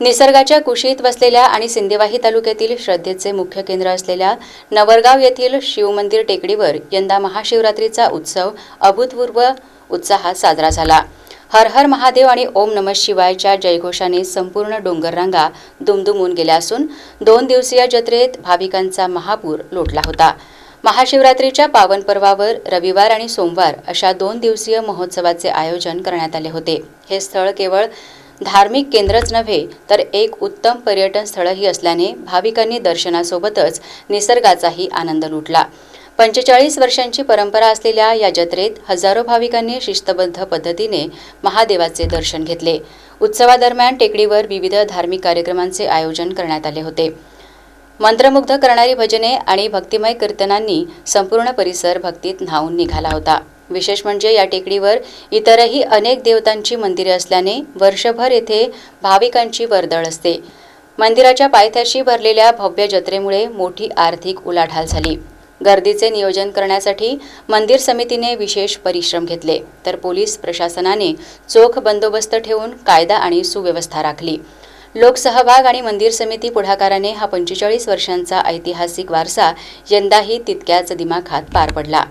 निसर्गाच्या कुशीत वसलेल्या आणि सिंदेवाही तालुक्यातील श्रद्धेचे मुख्य केंद्र असलेल्या नवरगाव येथील शिवमंदिर टेकडीवर यंदा महाशिवरात्रीचा उत्सव अभूतपूर्व उत्साहात साजरा झाला। हर हर महादेव आणि ओम नमः शिवायच्या जयघोषाने संपूर्ण डोंगररांगा दुमदुमून गेल्या असून 2 दिवसीय जत्रेत भाविकांचा महापूर लोटला होता। महाशिवरात्रीच्या पावन पर्वावर रविवार आणि सोमवार अशा 2 दिवसीय महोत्सवाचे आयोजन करण्यात आले होते। हे स्थळ केवळ धार्मिक केंद्रच नव्हे तर एक उत्तम पर्यटन स्थळही असल्याने भाविकांनी दर्शनासोबतच निसर्गाचाही आनंद लुटला। 45 वर्षांची परंपरा असलेल्या या जत्रेत हजारो भाविकांनी शिस्तबद्ध पद्धतीने महादेवाचे दर्शन घेतले। उत्सवादरम्यान टेकडीवर विविध धार्मिक कार्यक्रमांचे आयोजन करण्यात आले होते। मंत्रमुग्ध करणारी भजने आणि भक्तिमय कीर्तनांनी संपूर्ण परिसर भक्तीत न्हाऊन निघाला होता। विशेष म्हणजे या टेकडीवर इतरही अनेक देवतांची मंदिरे असल्याने वर्षभर येथे भाविकांची वर्दळ असते। मंदिराच्या पायथ्याशी भरलेल्या भव्य जत्रेमुळे मोठी आर्थिक उलाढाल झाली। गर्दीचे नियोजन करण्यासाठी मंदिर समितीने विशेष परिश्रम घेतले, तर पोलीस प्रशासनाने चोख बंदोबस्त ठेवून कायदा आणि सुव्यवस्था राखली। लोकसहभाग आणि मंदिर समिती पुढाकाराने हा 45 वर्षांचा ऐतिहासिक वारसा यंदाही तितक्याच दिमाखात पार पडला।